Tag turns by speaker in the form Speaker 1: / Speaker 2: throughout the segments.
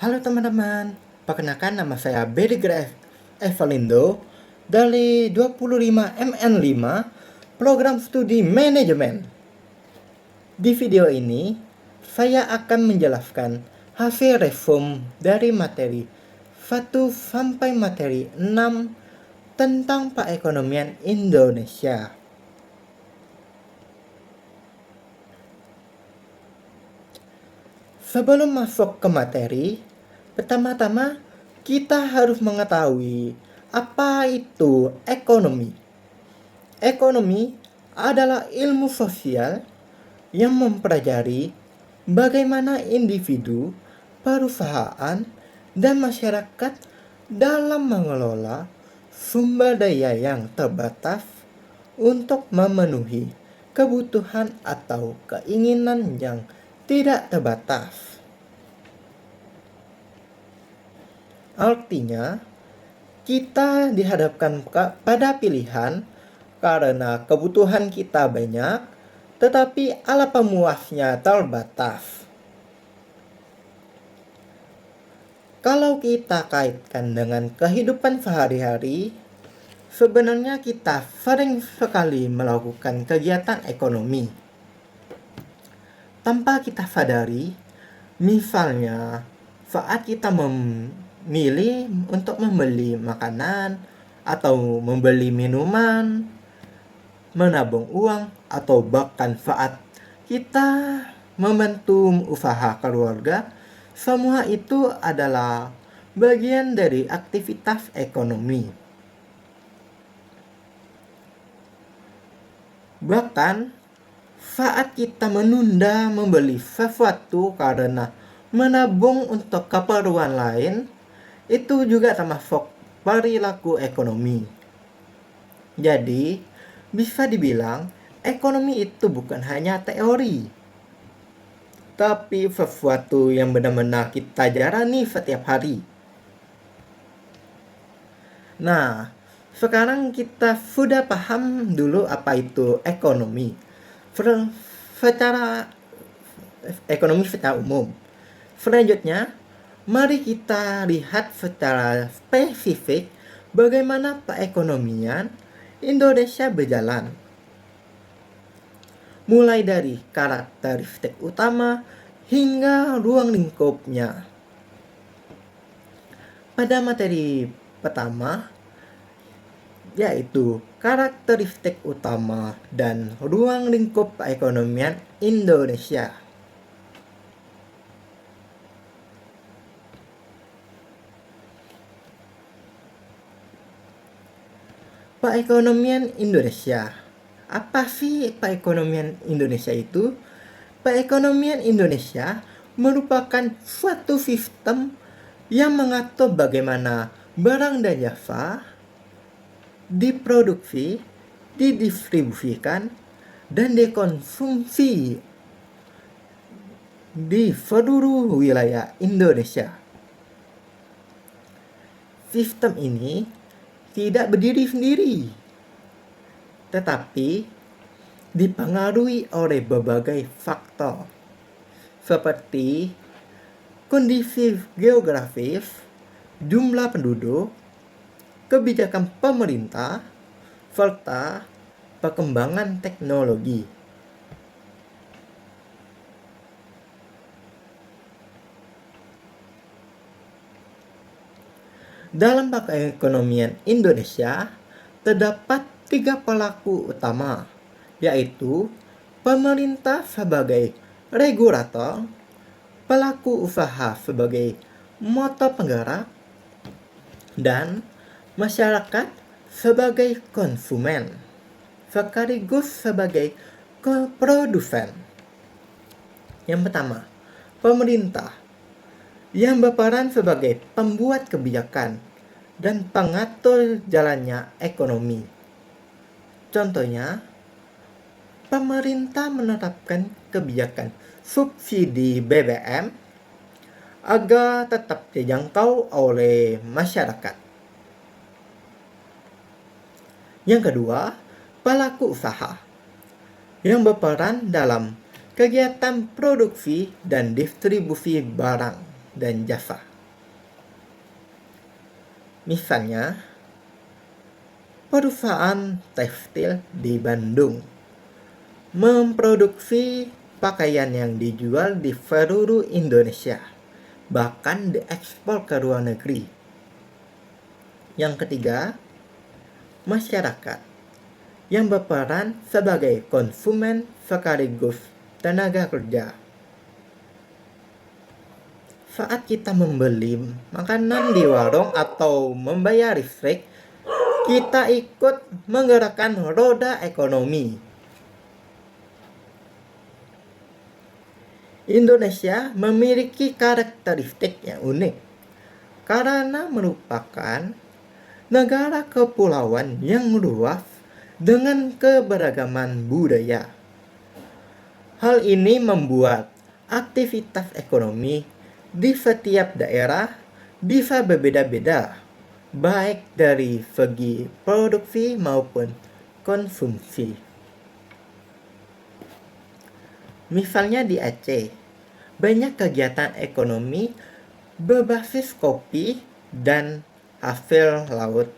Speaker 1: Halo teman-teman, perkenalkan nama saya Bediger Evalindo dari 25MN5 Program Studi Manajemen. Di video ini, saya akan menjelaskan hasil reform dari materi 1 sampai materi 6 tentang perekonomian Indonesia. Sebelum masuk ke materi, pertama-tama kita harus mengetahui apa itu ekonomi. Ekonomi adalah ilmu sosial yang mempelajari bagaimana individu, perusahaan, dan masyarakat dalam mengelola sumber daya yang terbatas untuk memenuhi kebutuhan atau keinginan yang tidak terbatas. Artinya, kita dihadapkan pada pilihan karena kebutuhan kita banyak, tetapi alat pemuasnya terbatas. Kalau kita kaitkan dengan kehidupan sehari-hari, sebenarnya kita sering sekali melakukan kegiatan ekonomi tanpa kita sadari. Misalnya, saat kita memilih untuk membeli makanan atau membeli minuman, menabung uang, atau bahkan saat kita membantu usaha keluarga, semua itu adalah bagian dari aktivitas ekonomi. Bahkan saat kita menunda membeli sesuatu karena menabung untuk keperluan lain, itu juga termasuk perilaku ekonomi. Jadi, bisa dibilang ekonomi itu bukan hanya teori, tapi sesuatu yang benar-benar kita jalani setiap hari. Nah, sekarang kita sudah paham dulu apa itu ekonomi. Secara ekonomi secara umum. Selanjutnya, mari kita lihat secara spesifik bagaimana perekonomian Indonesia berjalan. Mulai dari karakteristik utama hingga ruang lingkupnya. Pada materi pertama, yaitu karakteristik utama dan ruang lingkup perekonomian Indonesia. Perekonomian Indonesia. Apa sih perekonomian Indonesia itu? Perekonomian Indonesia merupakan suatu sistem yang mengatur bagaimana barang dan jasa diproduksi, didistribusikan, dan dikonsumsi di seluruh wilayah Indonesia. Sistem ini tidak berdiri sendiri, tetapi dipengaruhi oleh berbagai faktor seperti kondisi geografis, jumlah penduduk, kebijakan pemerintah, serta perkembangan teknologi. Dalam perekonomian Indonesia, terdapat 3 pelaku utama, yaitu pemerintah sebagai regulator, pelaku usaha sebagai motor penggerak, dan masyarakat sebagai konsumen, sekaligus sebagai produsen. Yang pertama, pemerintah yang berperan sebagai pembuat kebijakan dan pengatur jalannya ekonomi. Contohnya, pemerintah menetapkan kebijakan subsidi BBM agar tetap dijangkau oleh masyarakat. Yang kedua, pelaku usaha yang berperan dalam kegiatan produksi dan distribusi barang dan jasa. Misalnya, perusahaan tekstil di Bandung memproduksi pakaian yang dijual di seluruh Indonesia, bahkan diekspor ke luar negeri. Yang ketiga, masyarakat yang berperan sebagai konsumen sekaligus tenaga kerja. Saat kita membeli makanan di warung atau membayar listrik, kita ikut menggerakkan roda ekonomi. Indonesia memiliki karakteristik yang unik karena merupakan negara kepulauan yang luas dengan keberagaman budaya. Hal ini membuat aktivitas ekonomi di setiap daerah bisa berbeda-beda, baik dari segi produksi maupun konsumsi. Misalnya di Aceh, banyak kegiatan ekonomi berbasis kopi dan hasil laut.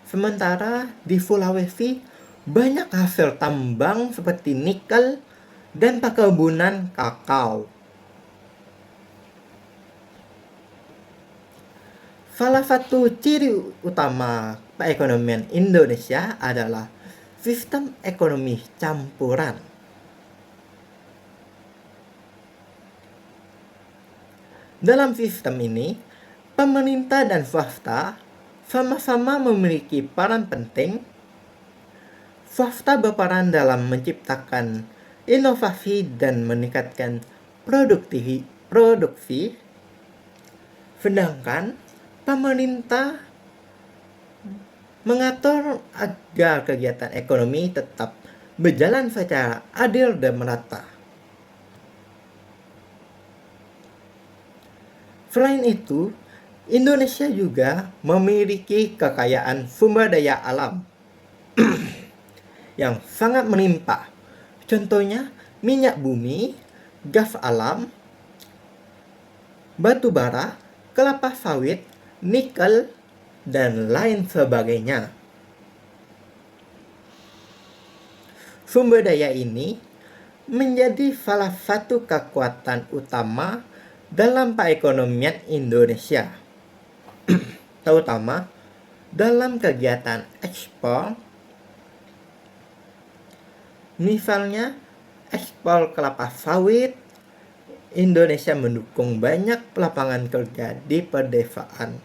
Speaker 1: Sementara di Sulawesi, banyak hasil tambang seperti nikel dan perkebunan kakao. Salah satu ciri utama perekonomian Indonesia adalah sistem ekonomi campuran. Dalam sistem ini, pemerintah dan swasta sama-sama memiliki peran penting. Swasta berperan dalam menciptakan inovasi dan meningkatkan produksi, sedangkan pemerintah mengatur agar kegiatan ekonomi tetap berjalan secara adil dan merata. Selain itu, Indonesia juga memiliki kekayaan sumber daya alam yang sangat melimpah. Contohnya, minyak bumi, gas alam, batu bara, kelapa sawit, nikel, dan lain sebagainya. Sumber daya ini menjadi salah satu kekuatan utama dalam perekonomian Indonesia, terutama dalam kegiatan ekspor. Misalnya, ekspor kelapa sawit, Indonesia mendukung banyak lapangan kerja di pedesaan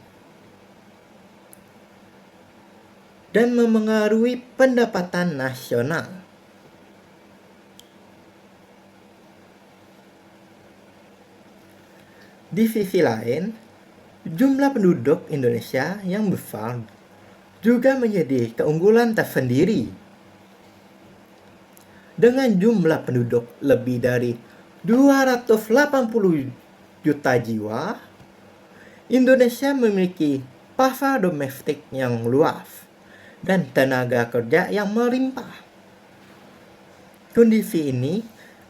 Speaker 1: dan memengaruhi pendapatan nasional. Di sisi lain, jumlah penduduk Indonesia yang besar juga menjadi keunggulan tersendiri. Dengan jumlah penduduk lebih dari 280 juta jiwa, Indonesia memiliki pasar domestik yang luas dan tenaga kerja yang melimpah. Kondisi ini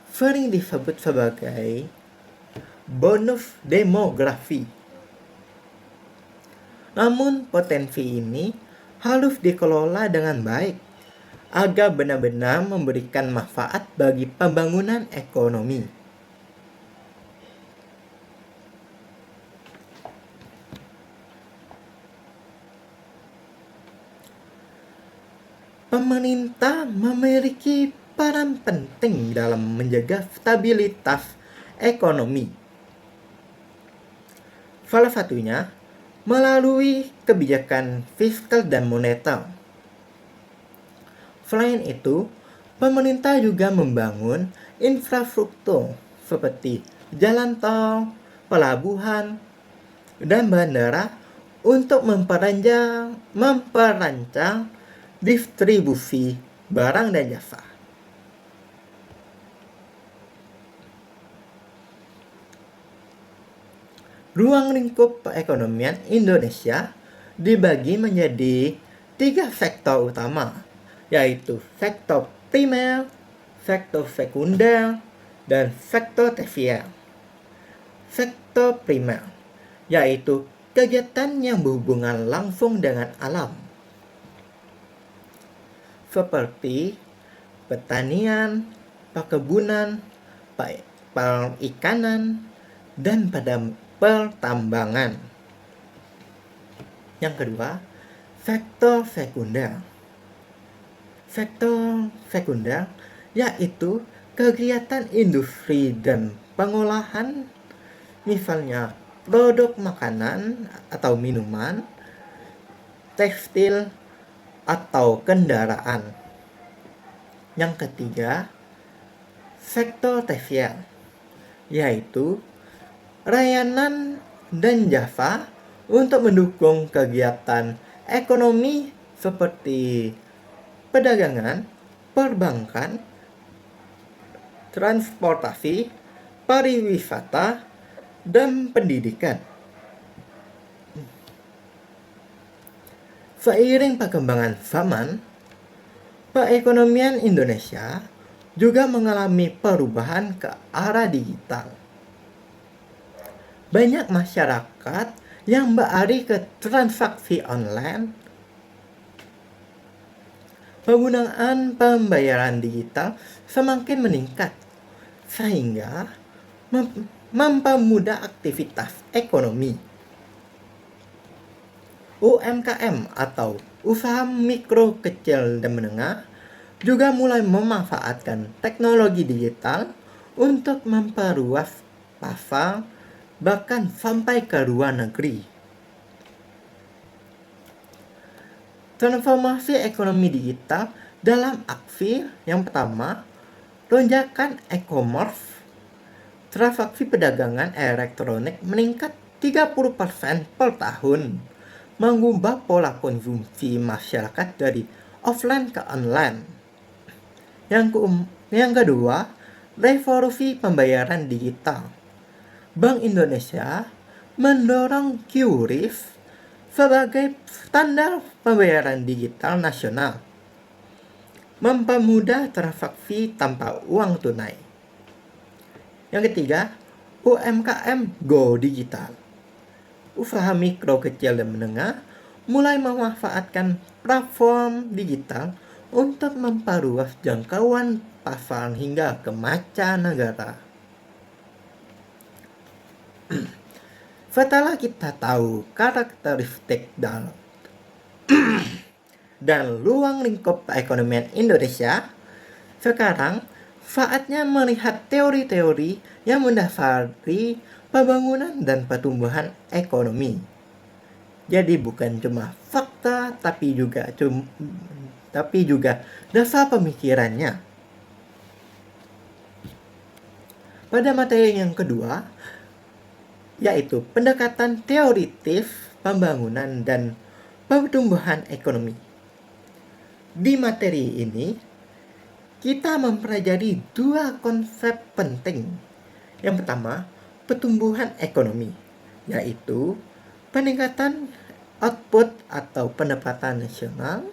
Speaker 1: sering disebut sebagai bonus demografi. Namun potensi ini harus dikelola dengan baik agar benar-benar memberikan manfaat bagi pembangunan ekonomi. Pemerintah memiliki peran penting dalam menjaga stabilitas ekonomi. Salah satunya melalui kebijakan fiskal dan moneter. Selain itu, pemerintah juga membangun infrastruktur seperti jalan tol, pelabuhan, dan bandara untuk memperancang distribusi barang dan jasa. Ruang lingkup perekonomian Indonesia dibagi menjadi 3 sektor utama, yaitu sektor primer, sektor sekunder, dan sektor tersier. Sektor primer yaitu kegiatan yang berhubungan langsung dengan alam, seperti pertanian, perkebunan, perikanan, dan pada pertambangan. Yang kedua, sektor sekunder. Sektor sekunder yaitu kegiatan industri dan pengolahan, misalnya produk makanan atau minuman, tekstil, atau kendaraan. Yang ketiga, sektor tersier, yaitu layanan dan jasa untuk mendukung kegiatan ekonomi seperti perdagangan, perbankan, transportasi, pariwisata, dan pendidikan. Seiring perkembangan zaman, perekonomian Indonesia juga mengalami perubahan ke arah digital. Banyak masyarakat yang beralih ke transaksi online. Penggunaan pembayaran digital semakin meningkat, sehingga mempermudah aktivitas ekonomi. UMKM atau usaha mikro, kecil, dan menengah juga mulai memanfaatkan teknologi digital untuk memperluas pasar, bahkan sampai ke luar negeri. Transformasi ekonomi digital dalam aksi yang pertama, lonjakan e-commerce. Transaksi perdagangan elektronik meningkat 30% per tahun, mengubah pola konsumsi masyarakat dari offline ke online. Yang kedua, revolusi pembayaran digital. Bank Indonesia mendorong QRIS sebagai standar pembayaran digital nasional, mempermudah transaksi tanpa uang tunai. Yang ketiga, UMKM Go Digital. Usaha mikro, kecil, dan menengah mulai memanfaatkan platform digital untuk memperluas jangkauan pasar hingga ke mancanegara. Setelah kita tahu karakteristik dan ruang lingkup perekonomian Indonesia, sekarang saatnya melihat teori-teori yang mendasari pembangunan dan pertumbuhan ekonomi. Jadi bukan cuma fakta, tapi juga dasar pemikirannya. Pada materi yang kedua, yaitu pendekatan teoritis pembangunan dan pertumbuhan ekonomi. Di materi ini, kita mempelajari dua konsep penting. Yang pertama, pertumbuhan ekonomi, yaitu peningkatan output atau pendapatan nasional.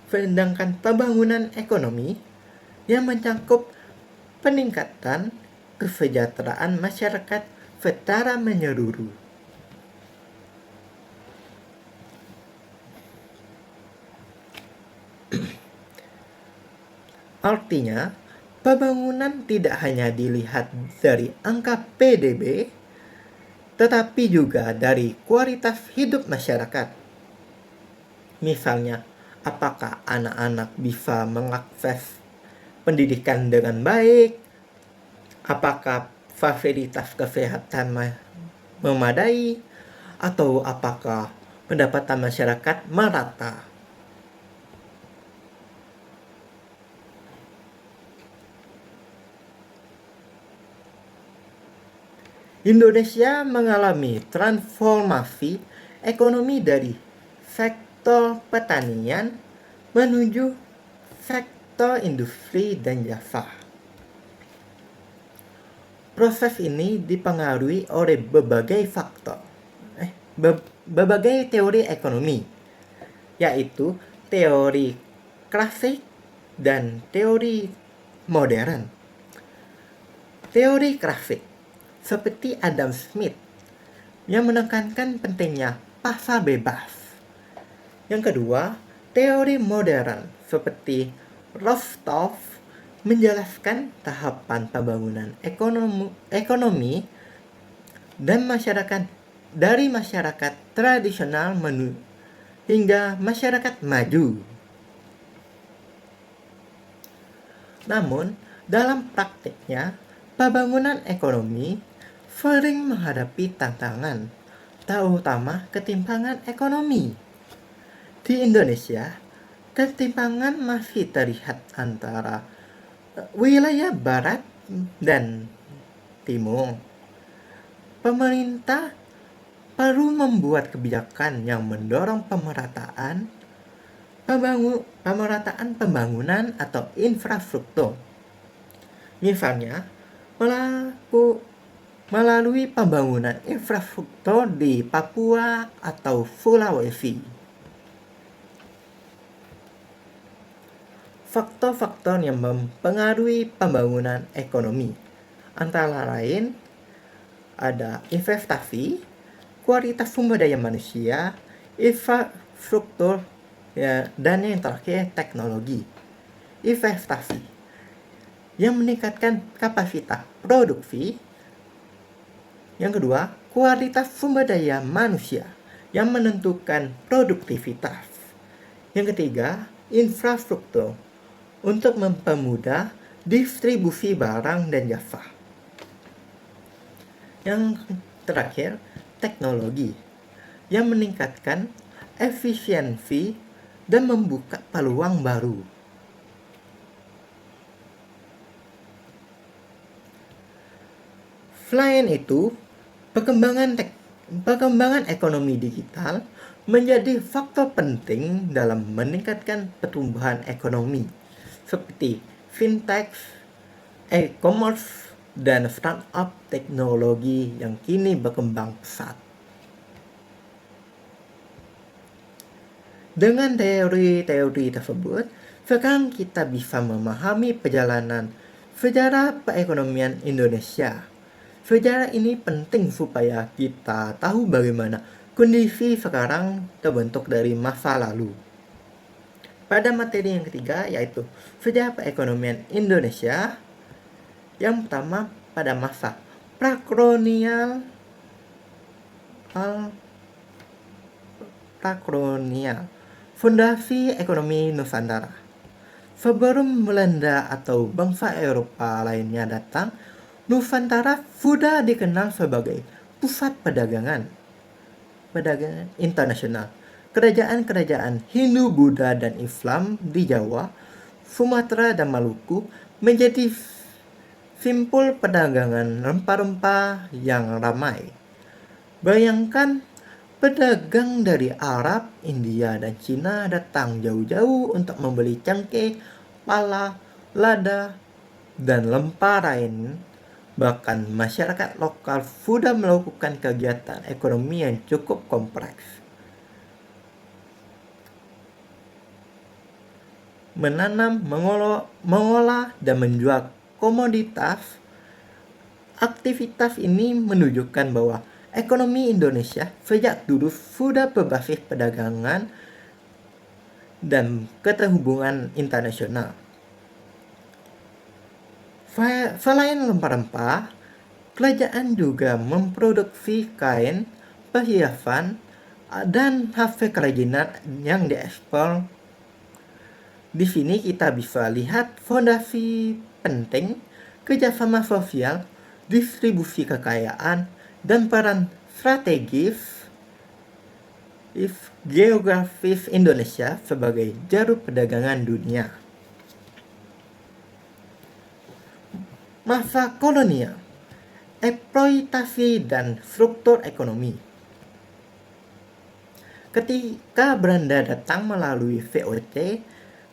Speaker 1: Sedangkan pembangunan ekonomi yang mencakup peningkatan kesejahteraan masyarakat secara menyeluruh. Artinya, pembangunan tidak hanya dilihat dari angka PDB, tetapi juga dari kualitas hidup masyarakat. Misalnya, apakah anak-anak bisa mengakses pendidikan dengan baik? Apakah fasilitas kesehatan memadai? Atau apakah pendapatan masyarakat merata? Indonesia mengalami transformasi ekonomi dari sektor pertanian menuju sektor industri dan jasa. Proses ini dipengaruhi oleh berbagai teori ekonomi, yaitu teori klasik dan teori modern. Teori klasik seperti Adam Smith yang menekankan pentingnya pasar bebas. Yang kedua, teori modern seperti Rostow menjelaskan tahapan pembangunan ekonomi dan masyarakat dari masyarakat tradisional hingga masyarakat maju. Namun, dalam praktiknya, pembangunan ekonomi sering menghadapi tantangan, terutama ketimpangan ekonomi. Di Indonesia, ketimpangan masih terlihat antara wilayah barat dan timur. Pemerintah perlu membuat kebijakan yang mendorong pemerataan pembangunan atau infrastruktur. Misalnya, melalui pembangunan infrastruktur di Papua atau Sulawesi. Faktor-faktor yang mempengaruhi pembangunan ekonomi antara lain ada investasi, kualitas sumber daya manusia, infrastruktur, dan yang terakhir teknologi. Investasi yang meningkatkan kapasitas produksi. Yang kedua, kualitas sumber daya manusia yang menentukan produktivitas. Yang ketiga, infrastruktur untuk mempermudah distribusi barang dan jasa. Yang terakhir, teknologi yang meningkatkan efisiensi dan membuka peluang baru. Selain itu, perkembangan ekonomi digital menjadi faktor penting dalam meningkatkan pertumbuhan ekonomi, seperti fintech, e-commerce, dan startup teknologi yang kini berkembang pesat. Dengan teori-teori tersebut, sekarang kita bisa memahami perjalanan sejarah perekonomian Indonesia. Sejarah ini penting supaya kita tahu bagaimana kondisi sekarang terbentuk dari masa lalu. Pada materi yang ketiga yaitu sejarah perekonomian Indonesia, yang pertama pada masa prakolonial, fondasi ekonomi Nusantara. Sebelum Belanda atau bangsa Eropa lainnya datang, Nusantara sudah dikenal sebagai pusat perdagangan internasional. Kerajaan-kerajaan Hindu, Buddha, dan Islam di Jawa, Sumatera, dan Maluku menjadi simpul perdagangan rempah-rempah yang ramai. Bayangkan, pedagang dari Arab, India, dan Cina datang jauh-jauh untuk membeli cengkeh, pala, lada, dan rempah lain. Bahkan masyarakat lokal sudah melakukan kegiatan ekonomi yang cukup kompleks. Menanam, mengolah, dan menjual komoditas. Aktivitas ini menunjukkan bahwa ekonomi Indonesia sejak dulu sudah berbasis perdagangan dan keterhubungan internasional. Selain rempah-rempah, kerajaan juga memproduksi kain, perhiasan, dan hasil kerajinan yang diekspor. Di sini kita bisa lihat fondasi penting kerjasama sosial, distribusi kekayaan, dan peran strategis geografis Indonesia sebagai jalur perdagangan dunia. Masa kolonial, eksploitasi, dan struktur ekonomi. Ketika Belanda datang melalui VOC,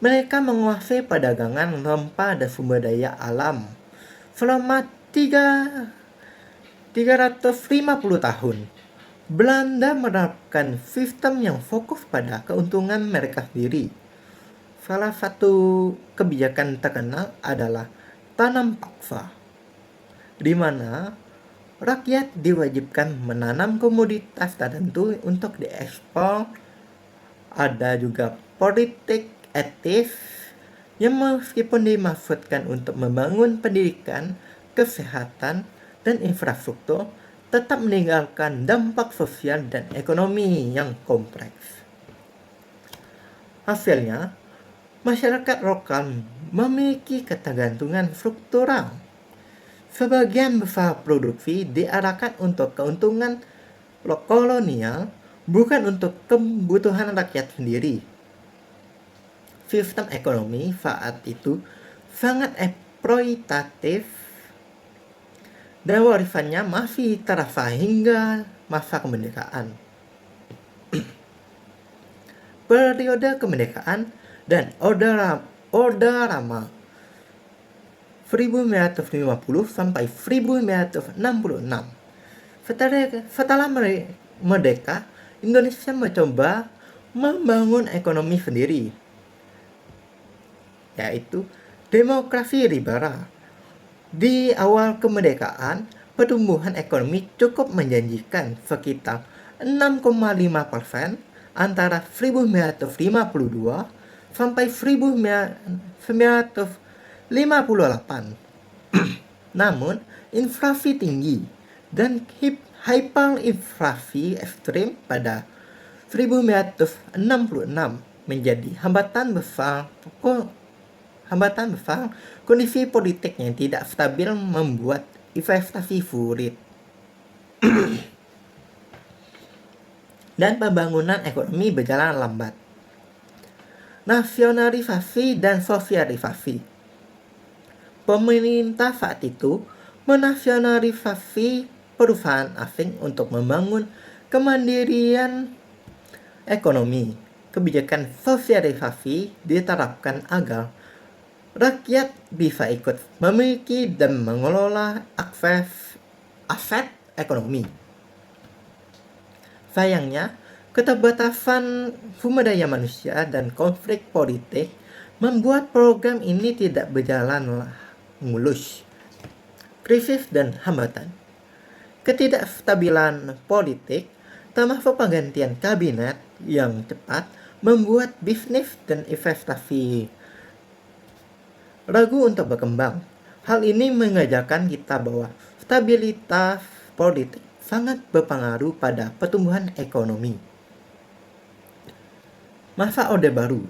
Speaker 1: mereka menguasai perdagangan rempah dan sumber daya alam. Selama 350 tahun, Belanda menerapkan sistem yang fokus pada keuntungan mereka sendiri. Salah satu kebijakan terkenal adalah tanam paksa, di mana rakyat diwajibkan menanam komoditas tertentu untuk diekspor. Ada juga politik etis yang meskipun dimaksudkan untuk membangun pendidikan, kesehatan, dan infrastruktur, tetap meninggalkan dampak sosial dan ekonomi yang kompleks. Hasilnya, masyarakat lokal memiliki ketergantungan struktural. Sebagian besar produksi diarahkan untuk keuntungan kolonial, bukan untuk kebutuhan rakyat sendiri. Sistem ekonomi saat itu sangat eksploitatif dan warisannya masih terasa hingga masa kemerdekaan. Periode kemerdekaan dan Orde Lama 1950 sampai 1966. Setelah merdeka, Indonesia mencoba membangun ekonomi sendiri, yaitu demokrasi liberal. Di awal kemerdekaan, pertumbuhan ekonomi cukup menjanjikan, sekitar 6,5% antara 1952 sampai 1958. Namun, inflasi tinggi dan hyperinflasi ekstrim pada 1966 menjadi hambatan besar. Kondisi politik yang tidak stabil membuat investasi sulit dan pembangunan ekonomi berjalan lambat. Nasionalisasi dan sosialisasi. Pemerintah saat itu menasionalisasi perusahaan asing untuk membangun kemandirian ekonomi. Kebijakan sosialisasi diterapkan agar rakyat bisa ikut memiliki dan mengelola aset ekonomi. Sayangnya, keterbatasan sumber daya manusia dan konflik politik membuat program ini tidak berjalan mulus. Krisis dan hambatan. Ketidakstabilan politik, termasuk pergantian kabinet yang cepat, membuat bisnis dan investasi ragu untuk berkembang. Hal ini mengajarkan kita bahwa stabilitas politik sangat berpengaruh pada pertumbuhan ekonomi. Masa Orde Baru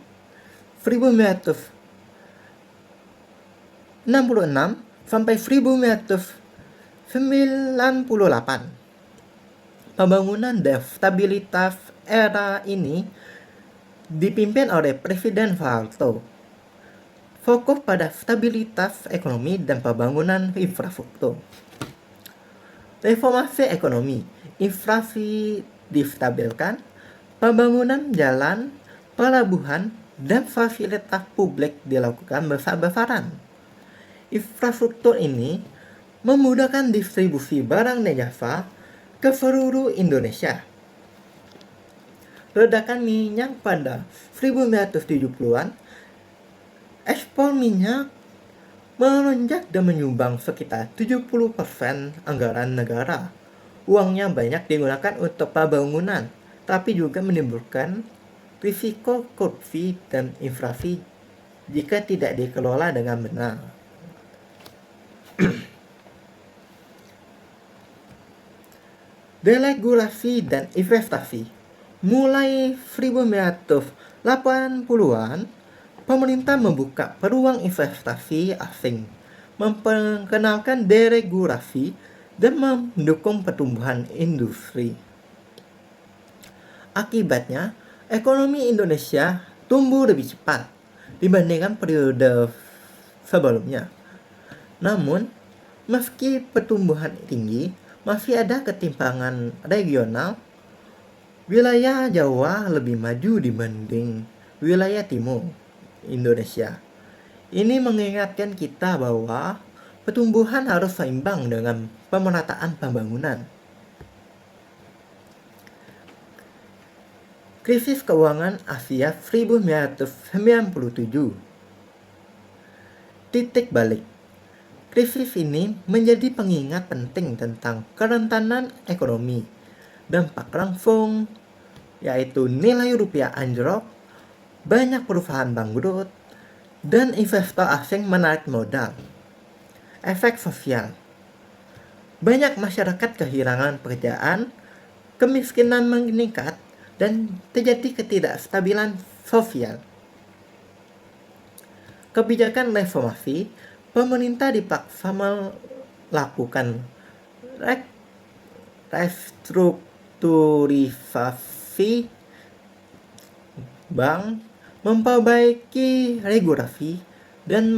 Speaker 1: 1966 sampai 1998. Pembangunan dan stabilitas era ini dipimpin oleh Presiden Soeharto. Fokus pada stabilitas ekonomi dan pembangunan infrastruktur. Reformasi ekonomi, inflasi distabilkan, pembangunan jalan, pelabuhan, dan fasilitas publik dilakukan besar-besaran. Infrastruktur ini memudahkan distribusi barang dan jasa ke seluruh Indonesia. Ledakan minyak pada 1970-an, ekspor minyak melonjak dan menyumbang sekitar 70% anggaran negara. Uangnya banyak digunakan untuk pembangunan, tapi juga menimbulkan risiko korupsi dan inflasi jika tidak dikelola dengan benar. Deregulasi dan investasi. Mulai 1980-an, pemerintah membuka peluang investasi asing, memperkenalkan deregulasi, dan mendukung pertumbuhan industri. Akibatnya, ekonomi Indonesia tumbuh lebih cepat dibandingkan periode sebelumnya. Namun, meski pertumbuhan tinggi, masih ada ketimpangan regional. Wilayah Jawa lebih maju dibanding wilayah timur Indonesia. Ini mengingatkan kita bahwa pertumbuhan harus seimbang dengan pemerataan pembangunan. Krisis keuangan Asia 1997. Titik balik. Krisis ini menjadi pengingat penting tentang kerentanan ekonomi, dampak langsung, yaitu nilai rupiah anjlok, banyak perusahaan bangkrut, dan investor asing menarik modal. Efek sosial. Banyak masyarakat kehilangan pekerjaan, kemiskinan meningkat, dan terjadi ketidakstabilan sosial. Kebijakan reformasi, pemerintah dipaksa melakukan restrukturisasi bank, memperbaiki regulasi, dan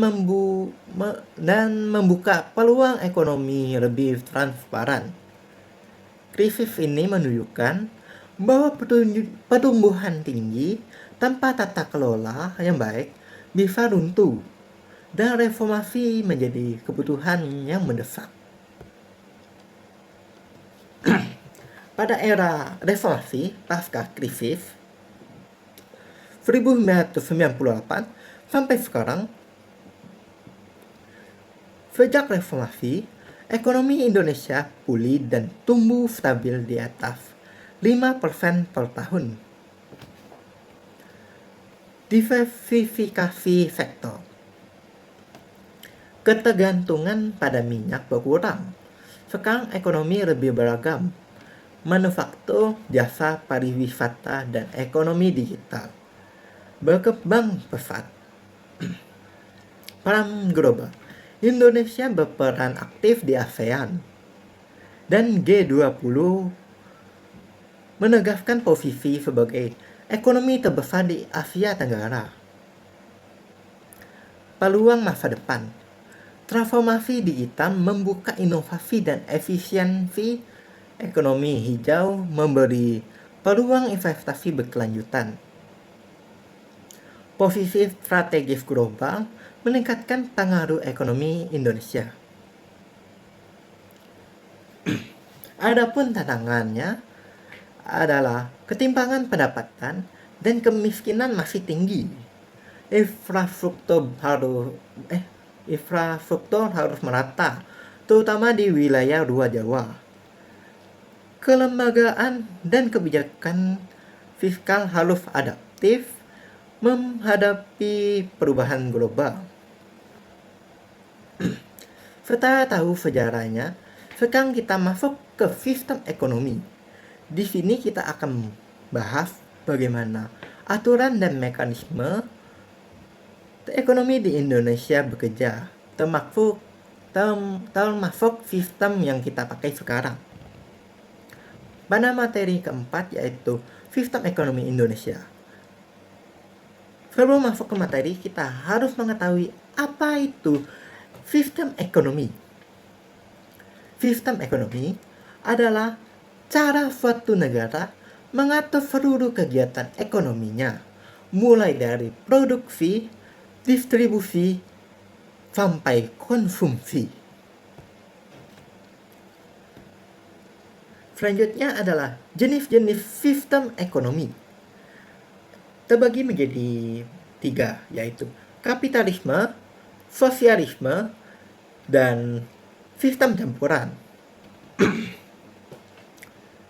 Speaker 1: membuka peluang ekonomi lebih transparan. Krisis ini menunjukkan bahwa pertumbuhan tinggi tanpa tata kelola yang baik bisa runtuh, dan reformasi menjadi kebutuhan yang mendesak. Pada era reformasi pasca krisis 1998 sampai sekarang, sejak reformasi, ekonomi Indonesia pulih dan tumbuh stabil di atas 5% per tahun. Diversifikasi sektor. Ketergantungan pada minyak berkurang. Sekarang ekonomi lebih beragam. Manufaktur, jasa, pariwisata, dan ekonomi digital berkembang pesat. Peran global. Indonesia berperan aktif di ASEAN dan G20, menegaskan posisi sebagai ekonomi terbesar di Asia Tenggara. Peluang masa depan. Transformasi digital membuka inovasi dan efisiensi ekonomi hijau, memberi peluang investasi berkelanjutan. Posisi strategis global meningkatkan pengaruh ekonomi Indonesia. Adapun tantangannya adalah ketimpangan pendapatan dan kemiskinan masih tinggi. Infrastruktur harus merata, terutama di wilayah luar Jawa. Kelembagaan dan kebijakan fiskal harus adaptif menghadapi perubahan global. Setelah tahu sejarahnya, sekarang kita masuk ke sistem ekonomi. Di sini kita akan bahas bagaimana aturan dan mekanisme ekonomi di Indonesia bekerja, termasuk sistem yang kita pakai sekarang. Pada materi keempat, yaitu sistem ekonomi Indonesia. Sebelum masuk ke materi, kita harus mengetahui apa itu sistem ekonomi. Sistem ekonomi adalah cara suatu negara mengatur seluruh kegiatan ekonominya, mulai dari produksi, distribusi, sampai konsumsi. Selanjutnya adalah jenis-jenis sistem ekonomi. Terbagi menjadi 3, yaitu kapitalisme, sosialisme, dan sistem campuran.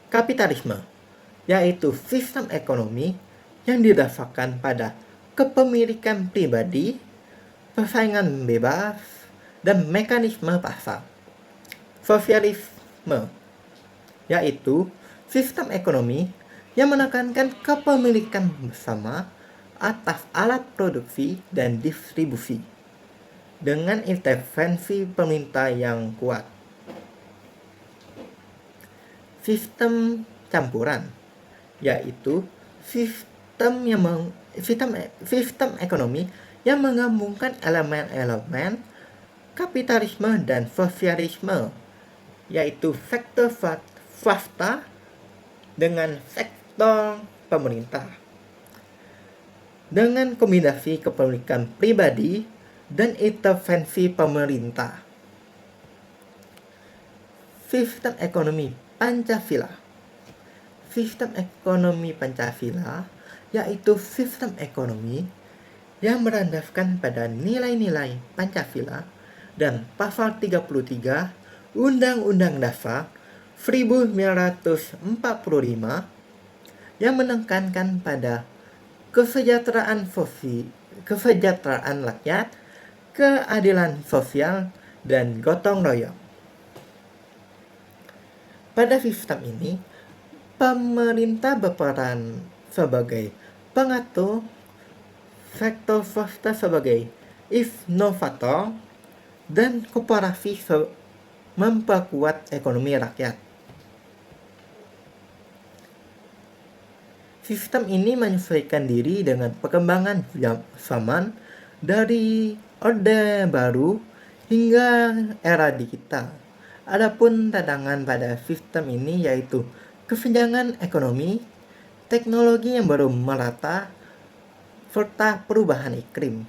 Speaker 1: Kapitalisme, yaitu sistem ekonomi yang didasarkan pada kepemilikan pribadi, persaingan bebas, dan mekanisme pasar. Sosialisme, yaitu sistem ekonomi yang menekankan kepemilikan bersama atas alat produksi dan distribusi dengan intervensi pemerintah yang kuat. Sistem campuran, yaitu sistem ekonomi yang menggabungkan elemen-elemen kapitalisme dan sosialisme, yaitu sektor swasta dengan sektor pemerintah, dengan kombinasi kepemilikan pribadi dan intervensi pemerintah. Sistem ekonomi Pancasila. Sistem ekonomi Pancasila yaitu sistem ekonomi yang berlandaskan pada nilai-nilai Pancasila dan Pasal 33 Undang-Undang Dasar 1945 yang menekankan pada kesejahteraan rakyat, keadilan sosial, dan gotong royong. Pada sistem ini, pemerintah berperan sebagai pengatur, sektor swasta sebagai inovator, dan koperasi memperkuat ekonomi rakyat. Sistem ini menyesuaikan diri dengan perkembangan zaman dari Orde Baru hingga era digital. Adapun tantangan pada sistem ini yaitu kesenjangan ekonomi, teknologi yang baru merata, serta perubahan iklim.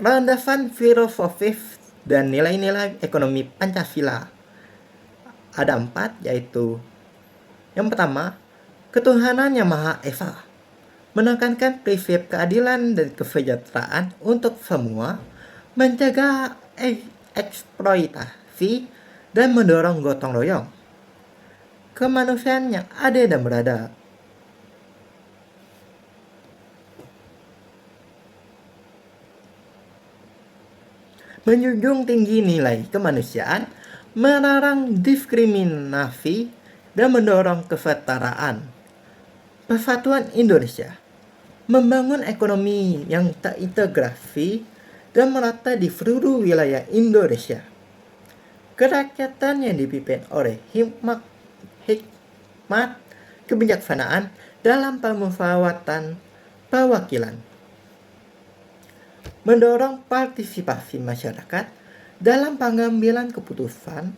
Speaker 1: Landasan filosofis dan nilai-nilai ekonomi Pancasila ada 4, yaitu yang pertama, ketuhanan yang Maha Esa, menekankan prinsip keadilan dan kesejahteraan untuk semua, mencegah eksploitasi, dan mendorong gotong royong, kemanusiaan yang adil dan beradab. Menjunjung tinggi nilai kemanusiaan, melarang diskriminasi, dan mendorong kesetaraan. Persatuan Indonesia membangun ekonomi yang terintegrasi dan merata di seluruh wilayah Indonesia. Kerakyatan yang dipimpin oleh hikmat kebijaksanaan dalam pemusyawaratan perwakilan. Mendorong partisipasi masyarakat dalam pengambilan keputusan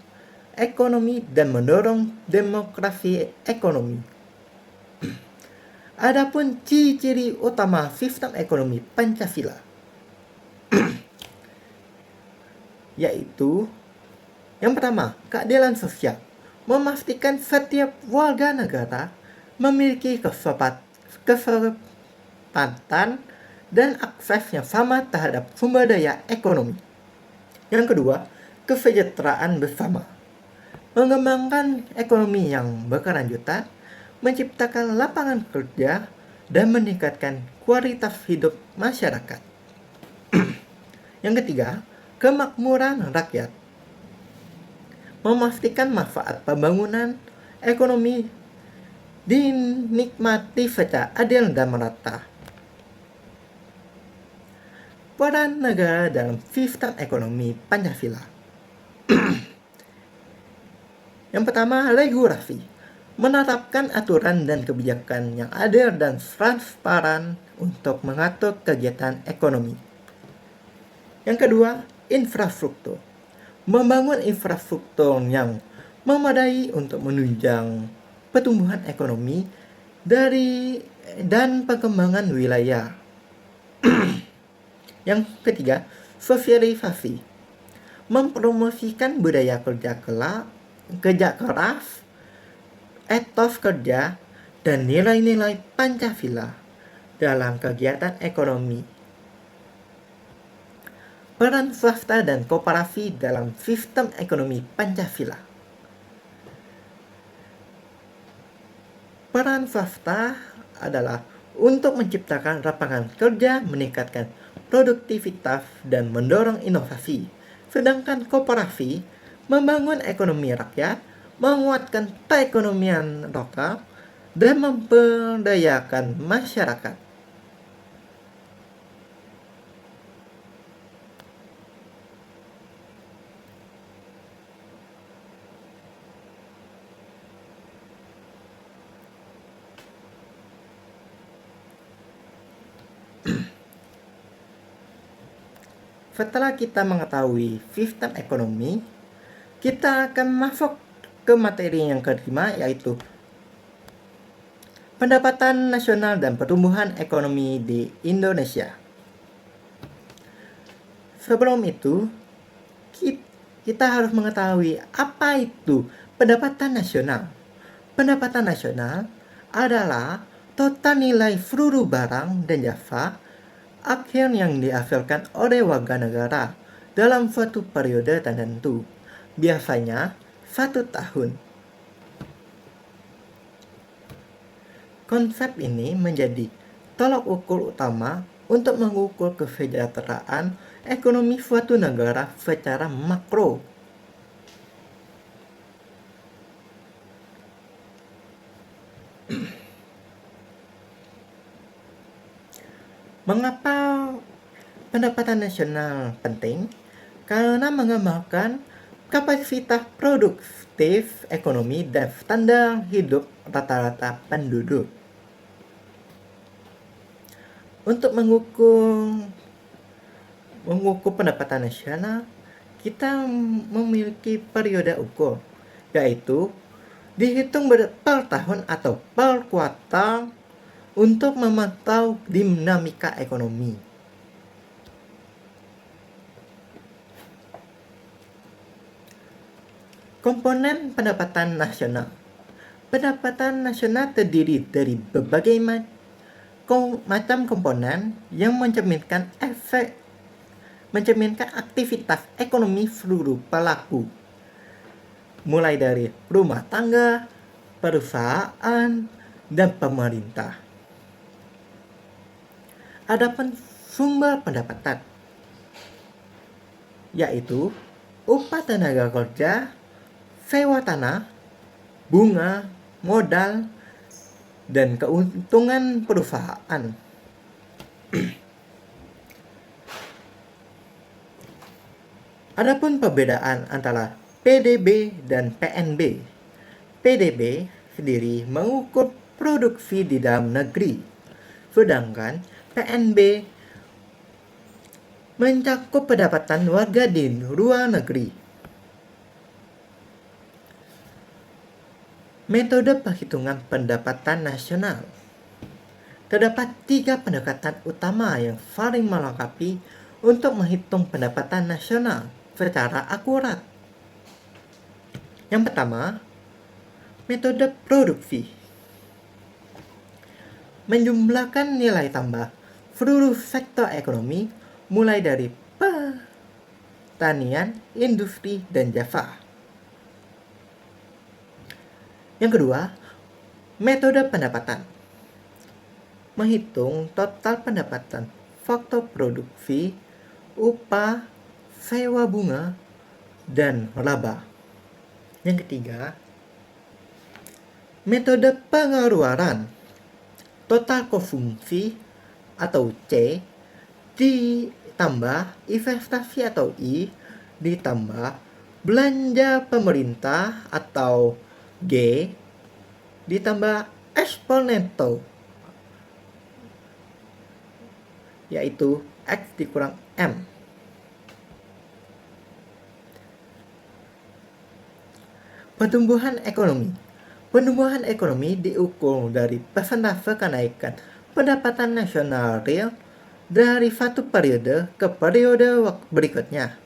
Speaker 1: ekonomi dan mendorong demokrasi ekonomi. Adapun ciri-ciri utama sistem ekonomi Pancasila yaitu yang pertama, keadilan sosial, memastikan setiap warga negara memiliki kesempatan dan akses yang sama terhadap sumber daya ekonomi. Yang kedua, kesejahteraan bersama, mengembangkan ekonomi yang berkelanjutan, menciptakan lapangan kerja, dan meningkatkan kualitas hidup masyarakat. Yang ketiga, kemakmuran rakyat, memastikan manfaat pembangunan ekonomi dinikmati secara adil dan merata. Peran negara dalam sistem ekonomi Pancasila. Yang pertama, regulasi, menetapkan aturan dan kebijakan yang adil dan transparan untuk mengatur kegiatan ekonomi. Yang kedua, infrastruktur, membangun infrastruktur yang memadai untuk menunjang pertumbuhan ekonomi dan perkembangan wilayah. Yang ketiga, sosialisasi, mempromosikan budaya kerja keras, etos kerja, dan nilai-nilai Pancasila dalam kegiatan ekonomi. Peran swasta dan koperasi dalam sistem ekonomi Pancasila. Peran swasta adalah untuk menciptakan lapangan kerja, meningkatkan produktivitas, dan mendorong inovasi. Sedangkan koperasi membangun ekonomi rakyat, menguatkan perekonomian lokal, dan memberdayakan masyarakat. Setelah kita mengetahui sistem ekonomi, kita akan masuk ke materi yang kelima, yaitu pendapatan nasional dan pertumbuhan ekonomi di Indonesia. Sebelum itu, kita harus mengetahui apa itu pendapatan nasional. Pendapatan nasional adalah total nilai seluruh barang dan jasa akhir yang dihasilkan oleh warga negara dalam suatu periode tertentu, biasanya 1 tahun. Konsep ini menjadi tolak ukur utama untuk mengukur kesejahteraan ekonomi suatu negara secara makro. Mengapa pendapatan nasional penting? Karena mengembangkan kapasitas produktif ekonomi dan standar hidup rata-rata penduduk. Untuk mengukur pendapatan nasional, kita memiliki periode ukur, yaitu dihitung per tahun atau per kuartal untuk memantau dinamika ekonomi. Komponen pendapatan nasional. Pendapatan nasional terdiri dari berbagai macam komponen yang mencerminkan aktivitas ekonomi seluruh pelaku, mulai dari rumah tangga, perusahaan, dan pemerintah. Adapun sumber pendapatan, yaitu upah tenaga kerja, sewa tanah, bunga, modal, dan keuntungan perusahaan. Adapun perbedaan antara PDB dan PNB. PDB sendiri mengukur produksi di dalam negeri, sedangkan PNB mencakup pendapatan warga di luar negeri. Metode perhitungan pendapatan nasional. Terdapat 3 pendekatan utama yang saling melengkapi untuk menghitung pendapatan nasional secara akurat. Yang pertama, metode produksi. Menjumlahkan nilai tambah seluruh sektor ekonomi mulai dari pertanian, industri, dan jasa. Yang kedua, metode pendapatan. Menghitung total pendapatan faktor produksi, upah, sewa bunga, dan laba. Yang ketiga, metode pengeluaran. Total konsumsi atau C ditambah investasi atau I ditambah belanja pemerintah atau G ditambah ekspor neto, yaitu X dikurang M. Pertumbuhan ekonomi. Pertumbuhan ekonomi diukur dari persentase kenaikan pendapatan nasional real dari satu periode ke periode berikutnya.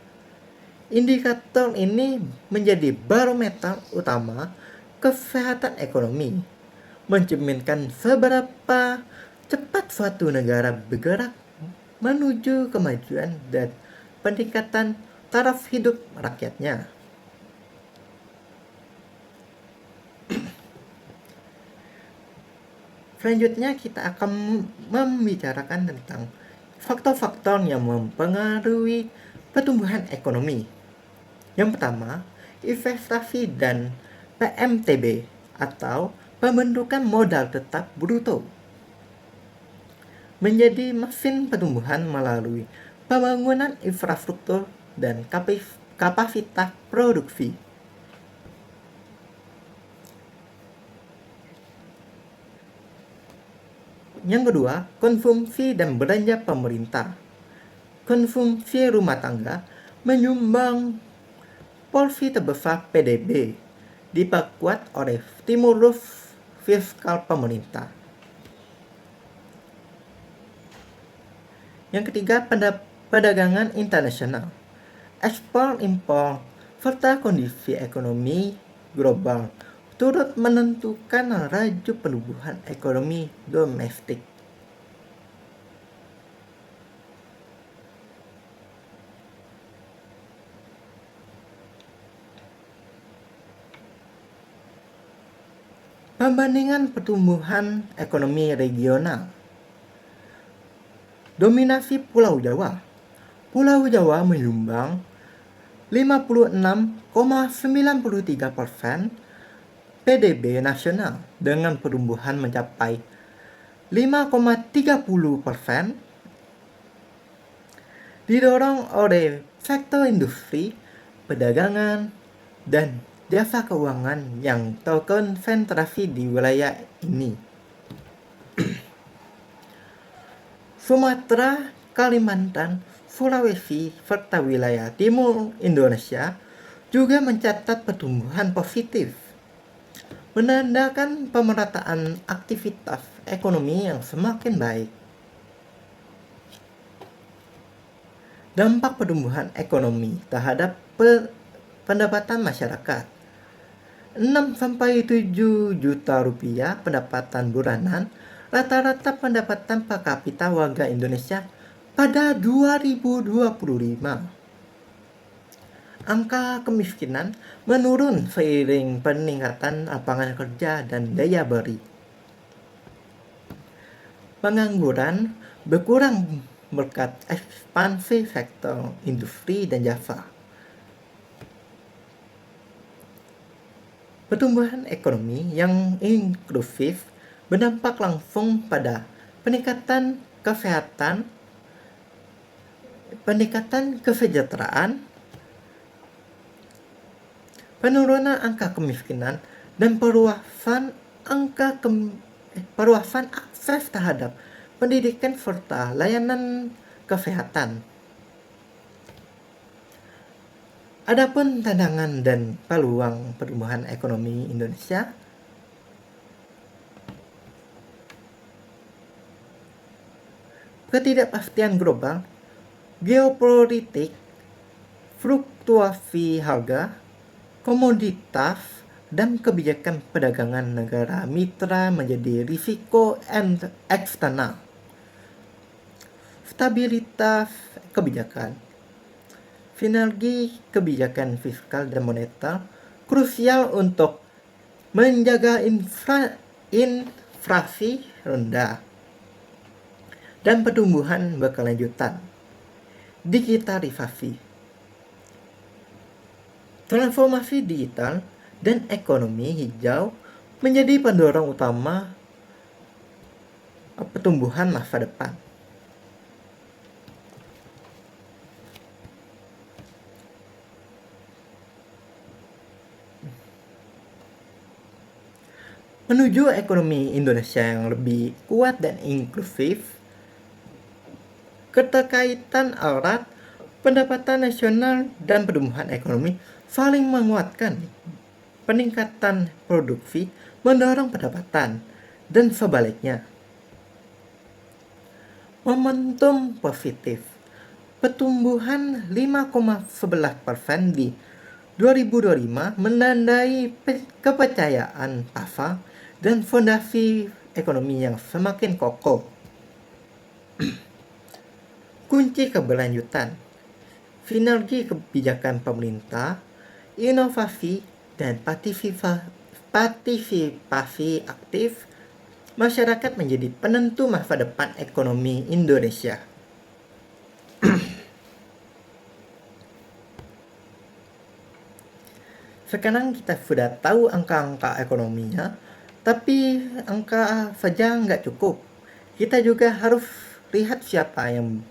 Speaker 1: Indikator ini menjadi barometer utama kesehatan ekonomi, mencerminkan seberapa cepat suatu negara bergerak menuju kemajuan dan peningkatan taraf hidup rakyatnya. Selanjutnya kita akan membicarakan tentang faktor-faktor yang mempengaruhi pertumbuhan ekonomi. Yang pertama, investasi dan PMTB atau pembentukan modal tetap bruto. Menjadi mesin pertumbuhan melalui pembangunan infrastruktur dan kapasitas produksi. Yang kedua, konsumsi dan belanja pemerintah. Konsumsi rumah tangga menyumbang porsi terbesar PDB, diperkuat oleh stimulus fiskal pemerintah. Yang ketiga, perdagangan internasional, ekspor impor, serta kondisi ekonomi global turut menentukan laju pertumbuhan ekonomi domestik. Perbandingan pertumbuhan ekonomi regional. Dominasi Pulau Jawa. Pulau Jawa menyumbang 56,93% PDB nasional dengan pertumbuhan mencapai 5,30%, didorong oleh sektor industri, perdagangan, dan jasa keuangan yang terkonsentrasi di wilayah ini. Sumatera, Kalimantan, Sulawesi, serta wilayah timur Indonesia juga mencatat pertumbuhan positif, menandakan pemerataan aktivitas ekonomi yang semakin baik. Dampak pertumbuhan ekonomi terhadap pendapatan masyarakat. 6-7 juta rupiah pendapatan bulanan rata-rata pendapatan per kapita warga Indonesia pada 2025. Angka kemiskinan menurun seiring peningkatan lapangan kerja dan daya beli. Pengangguran berkurang berkat ekspansi sektor industri dan jasa. Pertumbuhan ekonomi yang inklusif berdampak langsung pada peningkatan kesehatan, peningkatan kesejahteraan, penurunan angka kemiskinan, dan perluasan akses terhadap pendidikan serta layanan kesehatan. Adapun tantangan dan peluang pertumbuhan ekonomi Indonesia. Ketidakpastian global, geopolitik, fluktuasi harga, komoditas, dan kebijakan perdagangan negara mitra menjadi risiko eksternal. Stabilitas kebijakan. Sinergi kebijakan fiskal dan moneter krusial untuk menjaga inflasi rendah dan pertumbuhan berkelanjutan. Digitalisasi. Transformasi digital dan ekonomi hijau menjadi pendorong utama pertumbuhan masa depan. Menuju ekonomi Indonesia yang lebih kuat dan inklusif, keterkaitan erat pendapatan nasional dan pertumbuhan ekonomi saling menguatkan. Peningkatan produksi mendorong pendapatan dan sebaliknya. Momentum positif. Pertumbuhan 5,11% di 2025 menandai kepercayaan pasar dan fondasi ekonomi yang semakin kokoh. Kunci keberlanjutan. Sinergi kebijakan pemerintah, inovasi, dan partisipasi aktif masyarakat menjadi penentu masa depan ekonomi Indonesia. Sekarang kita sudah tahu angka-angka ekonominya, tapi angka saja nggak cukup. Kita juga harus lihat siapa yang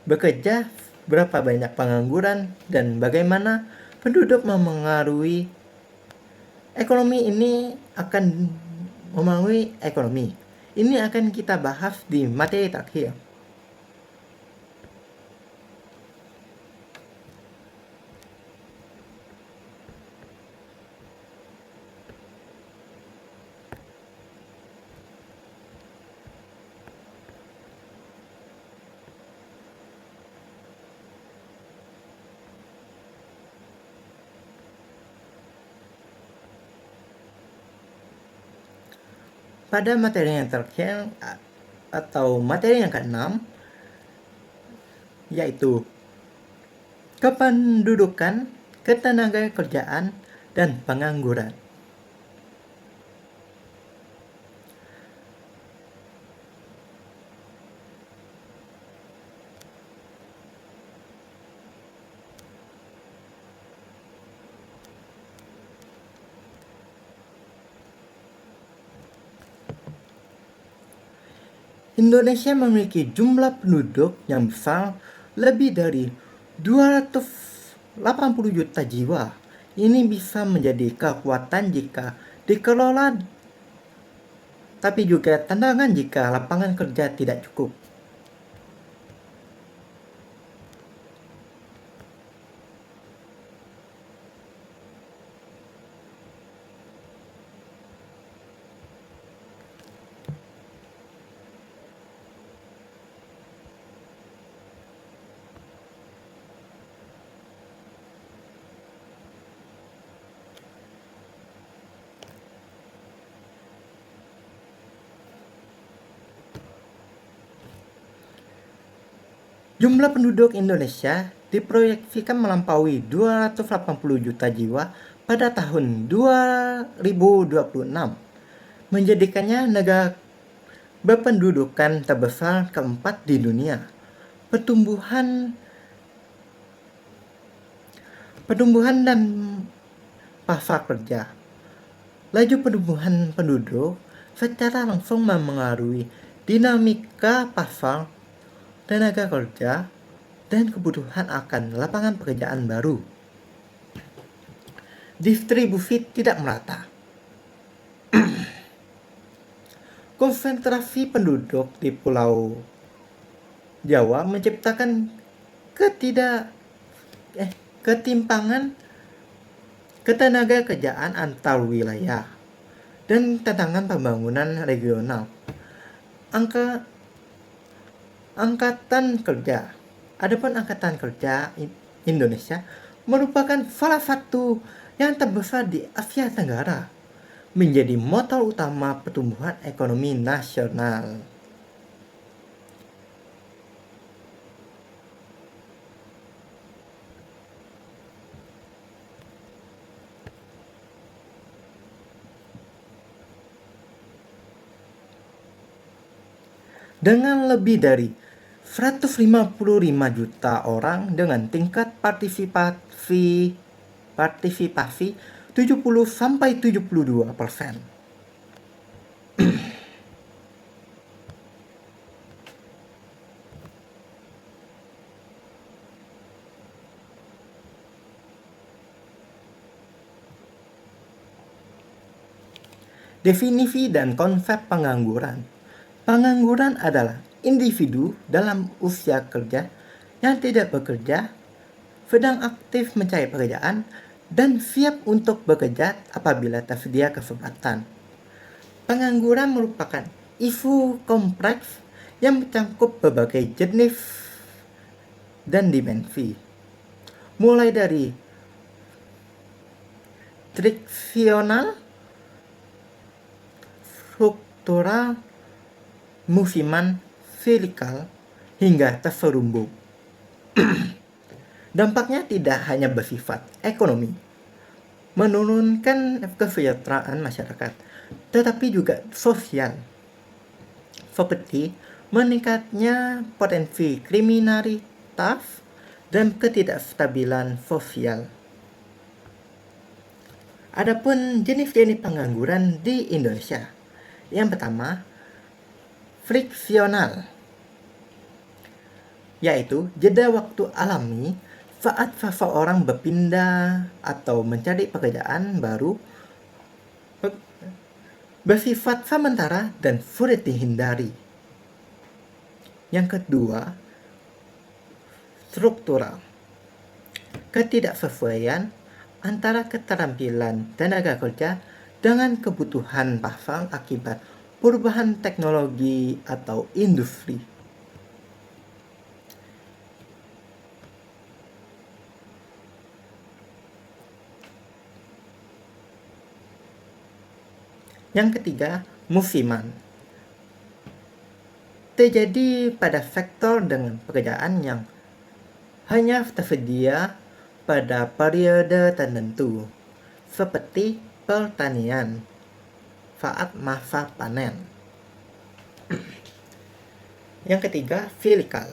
Speaker 1: bekerja, berapa banyak pengangguran, dan bagaimana penduduk memengaruhi ekonomi ini akan memengaruhi ekonomi. Ini akan kita bahas di materi terakhir. pada materi yang terakhir atau materi yang keenam, yaitu kependudukan, ketenagakerjaan, dan pengangguran. Indonesia memiliki jumlah penduduk yang besar, lebih dari 280 juta jiwa. Ini bisa menjadi kekuatan jika dikelola, tapi juga tantangan jika lapangan kerja tidak cukup. Jumlah penduduk Indonesia diproyeksikan melampaui 280 juta jiwa pada tahun 2026, menjadikannya negara berpendudukan terbesar keempat di dunia. Pertumbuhan dan pasar kerja. Laju pertumbuhan penduduk secara langsung memengaruhi dinamika pasar tenaga kerja dan kebutuhan akan lapangan pekerjaan baru. Distribusi tidak merata. Konsentrasi penduduk di Pulau Jawa menciptakan ketimpangan ketenaga kerjaan antar wilayah dan tantangan pembangunan regional. Angkatan kerja. Adapun angkatan kerja Indonesia merupakan salah satu yang terbesar di Asia Tenggara, menjadi motor utama pertumbuhan ekonomi nasional. Dengan lebih dari 155 juta orang dengan tingkat partisipasi 70-72%. Definisi dan konsep pengangguran. Pengangguran adalah individu dalam usia kerja yang tidak bekerja, sedang aktif mencari pekerjaan, dan siap untuk bekerja apabila tersedia kesempatan. Pengangguran merupakan isu kompleks yang mencakup berbagai jenis dan dimensi, mulai dari friksional, struktural, musiman, silikal, hingga terselubung. Dampaknya tidak hanya bersifat ekonomi, menurunkan kesejahteraan masyarakat, tetapi juga sosial, seperti meningkatnya potensi kriminalitas dan ketidakstabilan sosial. Adapun jenis-jenis pengangguran di Indonesia. Yang pertama, friksional, yaitu jeda waktu alami saat seseorang berpindah atau mencari pekerjaan baru, bersifat sementara dan sulit dihindari. Yang kedua, struktural, ketidaksesuaian antara keterampilan tenaga kerja dengan kebutuhan pasar akibat perubahan teknologi atau industri. Yang ketiga, musiman terjadi pada sektor dengan pekerjaan yang hanya tersedia pada periode tertentu, seperti pertanian saat masa panen. Yang ketiga, silikal.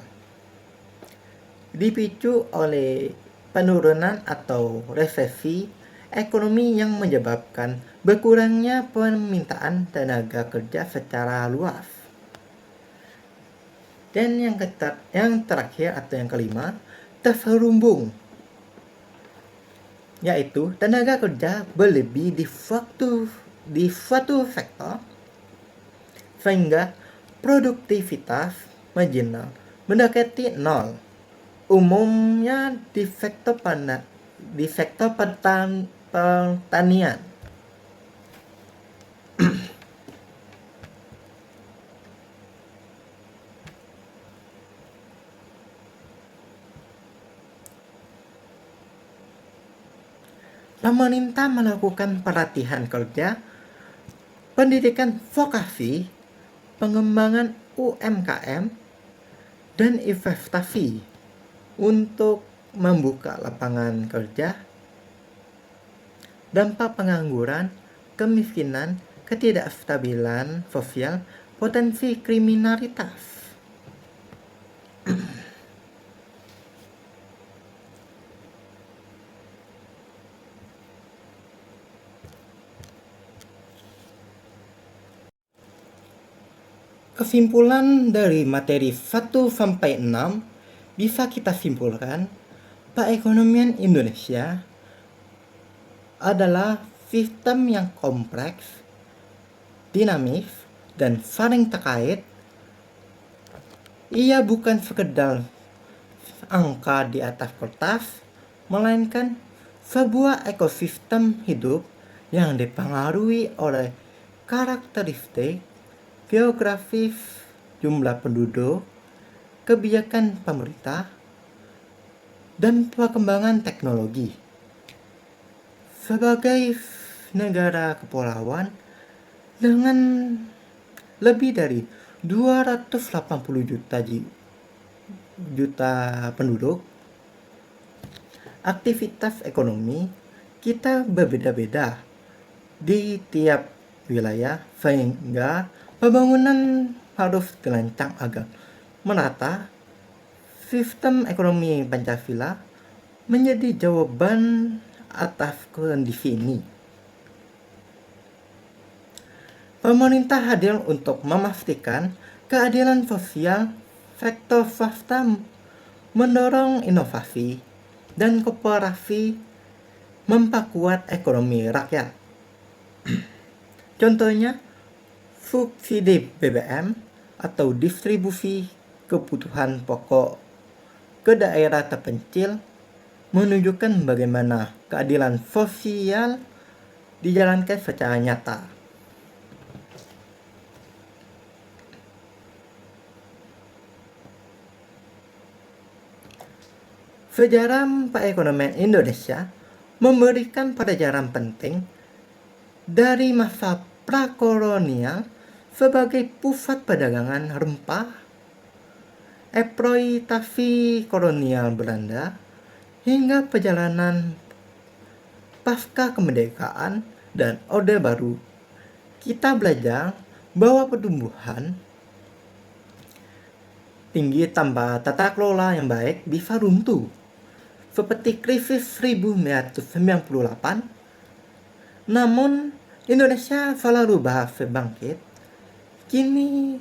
Speaker 1: Dipicu oleh penurunan atau resesi ekonomi yang menyebabkan berkurangnya permintaan tenaga kerja secara luas. Dan yang terakhir atau yang kelima, terselubung, yaitu tenaga kerja berlebih di suatu sektor sehingga produktivitas marginal mendekati nol. Umumnya di sektor pertanian. Pemerintah melakukan pelatihan kerja, pendidikan vokasi, pengembangan UMKM, dan investasi untuk membuka lapangan kerja. Dampak pengangguran, kemiskinan, ketidakstabilan sosial, potensi kriminalitas. Kesimpulan dari materi 1-6 bisa kita simpulkan, perekonomian Indonesia adalah sistem yang kompleks, dinamis, dan saling terkait. Ia bukan sekedar angka di atas kertas, melainkan sebuah ekosistem hidup yang dipengaruhi oleh karakteristik geografis, jumlah penduduk, kebijakan pemerintah, dan perkembangan teknologi. Sebagai negara kepulauan dengan lebih dari 280 juta penduduk, aktivitas ekonomi kita berbeda-beda di tiap wilayah, sehingga pembangunan harus dirancang agar merata. Sistem ekonomi Pancasila menjadi jawaban atas kondisi ini. Pemerintah hadir untuk memastikan keadilan sosial, sektor swasta mendorong inovasi, dan koperasi memperkuat ekonomi rakyat. Contohnya, subsidi BBM atau distribusi kebutuhan pokok ke daerah terpencil menunjukkan bagaimana keadilan sosial dijalankan secara nyata. Sejarah perekonomian Indonesia memberikan pelajaran penting dari masa prakolonial sebagai pusat perdagangan rempah, eksploitasi kolonial Belanda, hingga perjalanan pasca kemerdekaan dan Orde Baru. Kita belajar bahwa pertumbuhan tinggi tanpa tata kelola yang baik bisa runtuh, seperti krisis 1998. Namun Indonesia selalu berhasil bangkit. Kini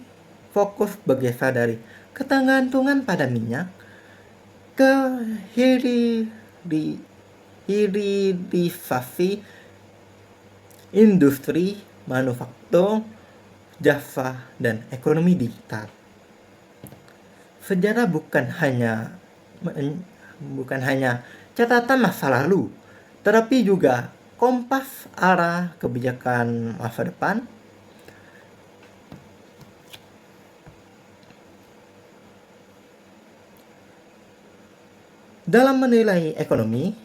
Speaker 1: fokus bergeser dari ketergantungan pada minyak ke hilirisasi industri, manufaktur, jasa, dan ekonomi digital. Sejarah bukan hanya catatan masa lalu, tetapi juga kompas arah kebijakan masa depan. Dalam menilai ekonomi,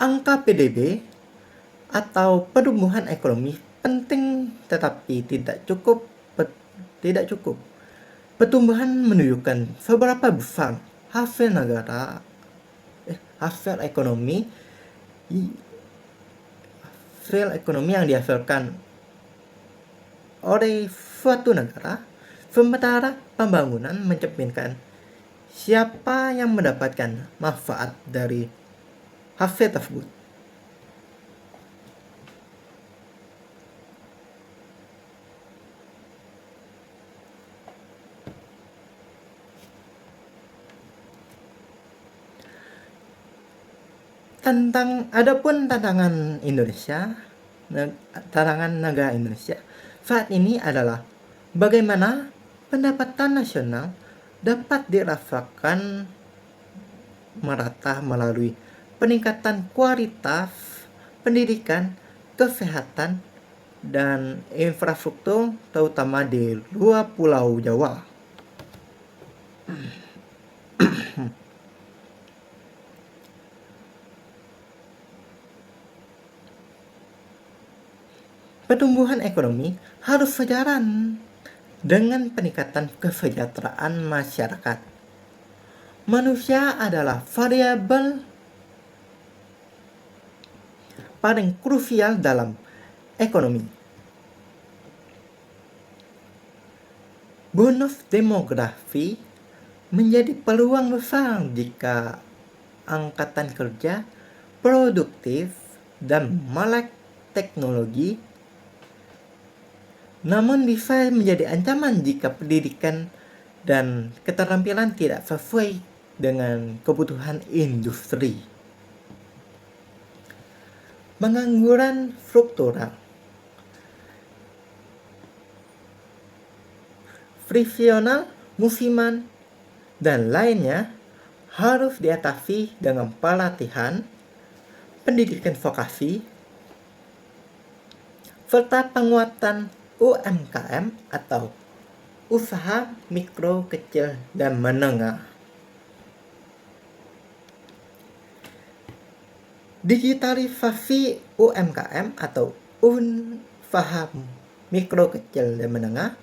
Speaker 1: angka PDB atau pertumbuhan ekonomi penting tetapi tidak cukup. Pertumbuhan menunjukkan seberapa besar hasil ekonomi yang dihasilkan oleh suatu negara, sementara pembangunan mencerminkan siapa yang mendapatkan manfaat dari hasil tersebut. Adapun tantangan negara Indonesia saat ini adalah bagaimana pendapatan nasional dapat dirasakan merata melalui peningkatan kualitas pendidikan, kesehatan, dan infrastruktur terutama di luar Pulau Jawa. Pertumbuhan ekonomi harus sejalan dengan peningkatan kesejahteraan masyarakat. Manusia adalah variabel paling krusial dalam ekonomi. Bonus demografi menjadi peluang besar jika angkatan kerja produktif dan melek teknologi, namun bisa menjadi ancaman jika pendidikan dan keterampilan tidak sesuai dengan kebutuhan industri. Pengangguran struktural, friksional, musiman, dan lainnya harus diatasi dengan pelatihan, pendidikan vokasi, serta penguatan UMKM atau usaha mikro, kecil, dan menengah. Digitalisasi UMKM atau usaha mikro, kecil, dan menengah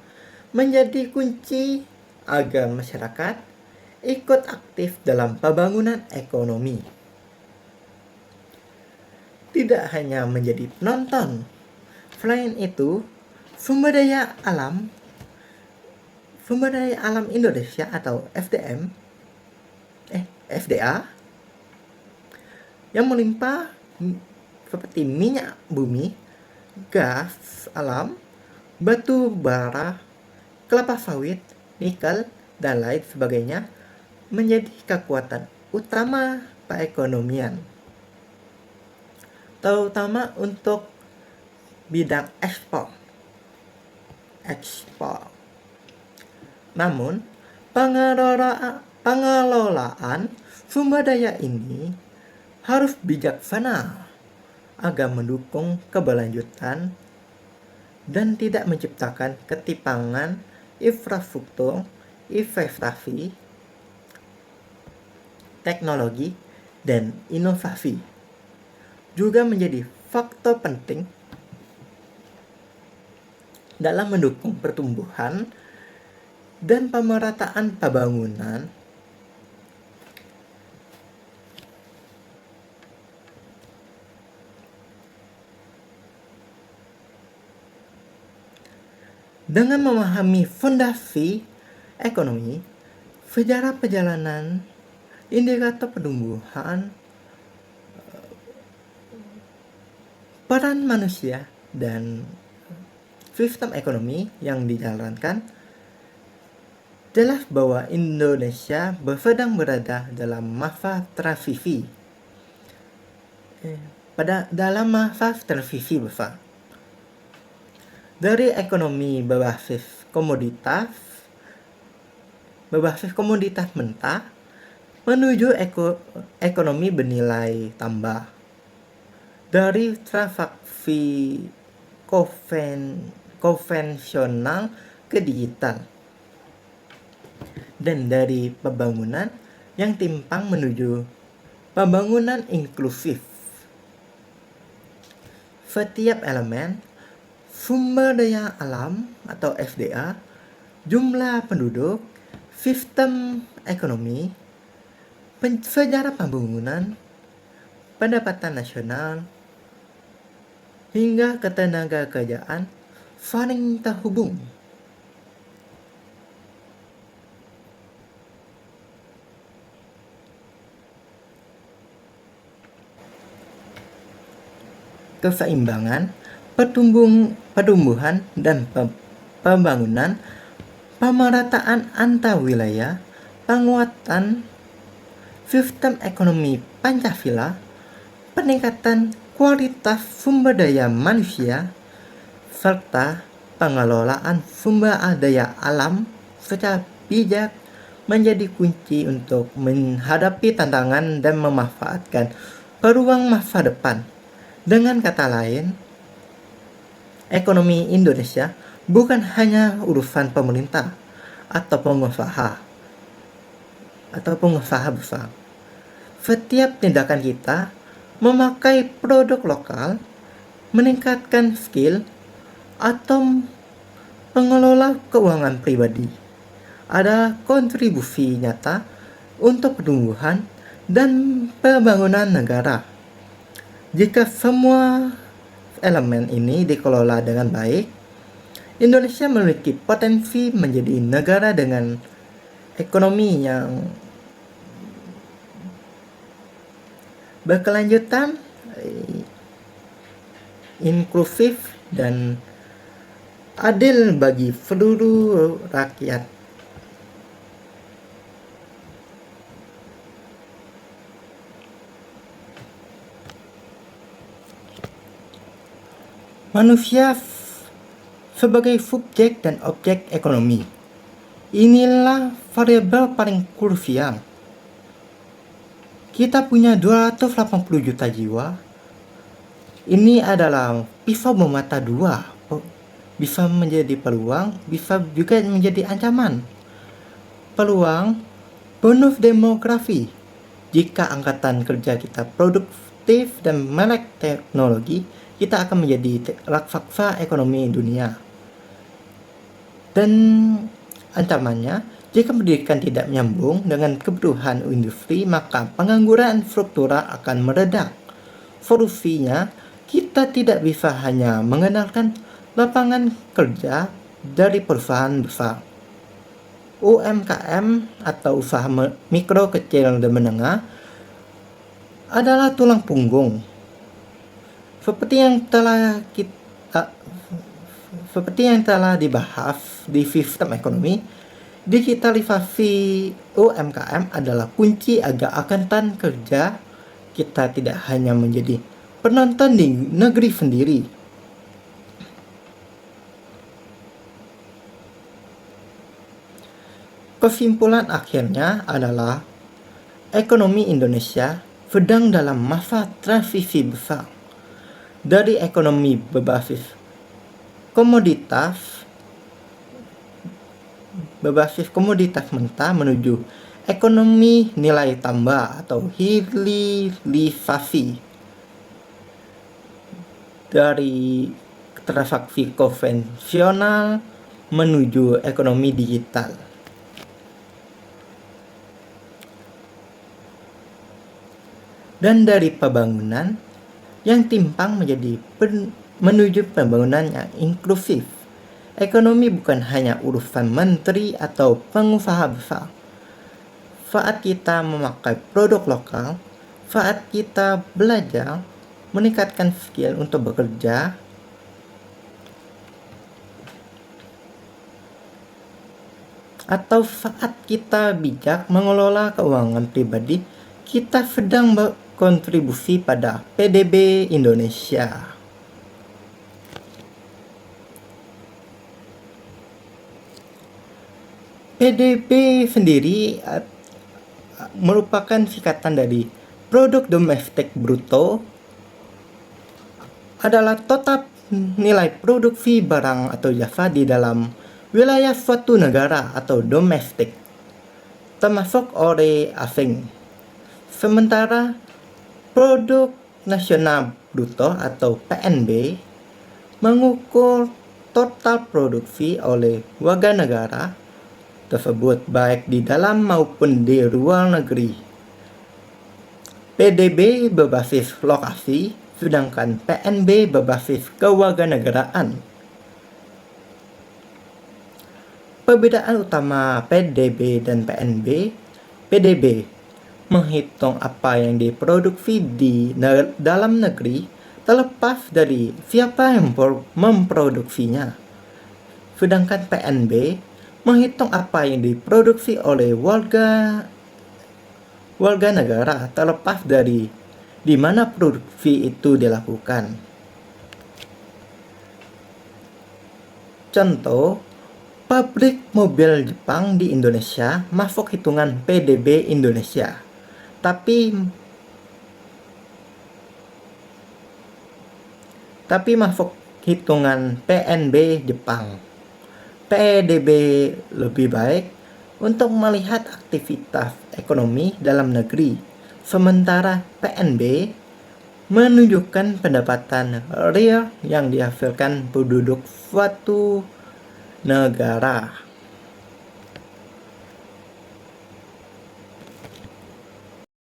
Speaker 1: menjadi kunci agar masyarakat ikut aktif dalam pembangunan ekonomi. Tidak hanya menjadi penonton. Selain itu, sumber daya alam Indonesia atau SDA yang melimpah seperti minyak bumi, gas alam, batu bara, kelapa sawit, nikel, dan lain sebagainya menjadi kekuatan utama perekonomian, terutama untuk bidang ekspor. Namun, pengelolaan sumber daya ini harus bijaksana agar mendukung keberlanjutan dan tidak menciptakan ketimpangan infrastruktur, investasi, teknologi, dan inovasi. Juga menjadi faktor penting dalam mendukung pertumbuhan dan pemerataan pembangunan dengan memahami fondasi ekonomi, sejarah perjalanan, indikator pertumbuhan, peran manusia, dan sistem ekonomi yang dijalankan, jelas bahwa Indonesia sedang berada dalam masa transisi. Dalam masa transisi besar. Dari ekonomi berbasis komoditas mentah menuju ekonomi bernilai tambah. Dari transaksi konvensional ke digital. Dan dari pembangunan yang timpang menuju pembangunan inklusif. Setiap elemen sumber daya alam atau SDA, jumlah penduduk, sistem ekonomi, sejarah pembangunan, pendapatan nasional, hingga ketenaga kerjaan saling terhubung. Keseimbangan pertumbuhan dan pembangunan, pemerataan antar wilayah, penguatan sistem ekonomi Pancasila, peningkatan kualitas sumber daya manusia, serta pengelolaan sumber daya alam secara bijak menjadi kunci untuk menghadapi tantangan dan memanfaatkan peluang masa depan. Dengan kata lain, ekonomi Indonesia bukan hanya urusan pemerintah atau pengusaha besar. Setiap tindakan kita memakai produk lokal, meningkatkan skill, atau mengelola keuangan pribadi ada kontribusi nyata untuk pertumbuhan dan pembangunan negara. Jika semua elemen ini dikelola dengan baik, Indonesia memiliki potensi menjadi negara dengan ekonomi yang berkelanjutan, inklusif, dan adil bagi seluruh rakyat. Manusia sebagai subjek dan objek ekonomi. Inilah variabel paling krusial. Kita punya 280 juta jiwa. Ini adalah pisau bermata dua. Bisa menjadi peluang, bisa juga menjadi ancaman. Peluang bonus demografi. Jika angkatan kerja kita produktif dan melek teknologi, kita akan menjadi raksasa ekonomi dunia. Dan ancamannya, jika pendidikan tidak menyambung dengan kebutuhan industri, maka pengangguran struktural akan meredak. Solusinya, kita tidak bisa hanya mengandalkan lapangan kerja dari perusahaan besar. UMKM atau usaha mikro, kecil, dan menengah adalah tulang punggung. Seperti yang telah dibahas di sistem ekonomi, digitalisasi UMKM adalah kunci agar angkatan kerja kita tidak hanya menjadi penonton di negeri sendiri. Kesimpulan akhirnya adalah ekonomi Indonesia sedang dalam masa transisi besar dari ekonomi berbasis komoditas mentah menuju ekonomi nilai tambah atau hilirisasi, dari transaksi konvensional menuju ekonomi digital. Dan dari pembangunan yang timpang menuju pembangunan yang inklusif. Ekonomi bukan hanya urusan menteri atau pengusaha besar. Saat kita memakai produk lokal, saat kita belajar meningkatkan skill untuk bekerja, atau saat kita bijak mengelola keuangan pribadi, kita sedang berkontribusi pada PDB Indonesia. PDB sendiri merupakan singkatan dari produk domestik bruto, adalah total nilai produksi barang atau jasa di dalam wilayah suatu negara atau domestik, termasuk oleh asing. Sementara produk nasional bruto atau PNB mengukur total produksi oleh warga negara tersebut baik di dalam maupun di luar negeri. PDB berbasis lokasi, sedangkan PNB berbasis kewarganegaraan. Perbedaan utama PDB dan PNB: PDB menghitung apa yang diproduksi di dalam negeri terlepas dari siapa yang memproduksinya. Sedangkan PNB menghitung apa yang diproduksi oleh warga negara terlepas dari di mana produksi itu dilakukan. Contoh, pabrik mobil Jepang di Indonesia masuk hitungan PDB Indonesia, tapi masuk hitungan PNB Jepang. PDB lebih baik untuk melihat aktivitas ekonomi dalam negeri, sementara PNB menunjukkan pendapatan real yang dihasilkan penduduk suatu negara.